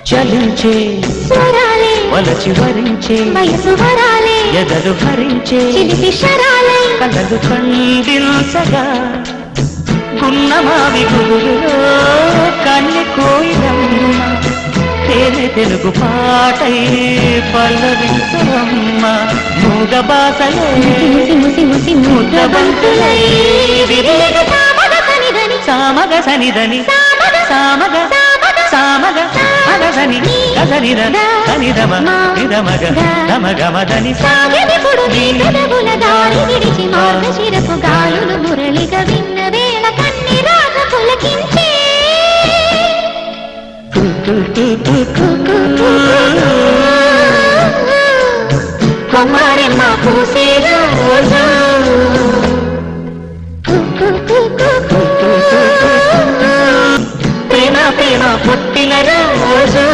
చలించే స్వరాలే వలచి వరించే వయసు వరాలే ఎదలు భరించే చిలిపి శరాలే కలలు కందించగా గున్నమావి గురులో కన్నె కోయిలమ్మ తేనె తెలుగు పాటై పల్లవించమ్మ మూగ బాసలే ముసి ముసి ముద్ద బంతులై సామగ సనిదని సామగ సామగ అగసని గగనిద సనిదమ నిదమగ దమగమదని సాగిపుడు నీ పెదవుల దారి విడిచి మార్గశిరపు గాలులు మురళిగ విన్న వేళ కన్ని రాగ పులకించే కొమ్మరెమ్మ పూసే రోజు ప్రేమ ప్రేమ పుట్టిన రోజు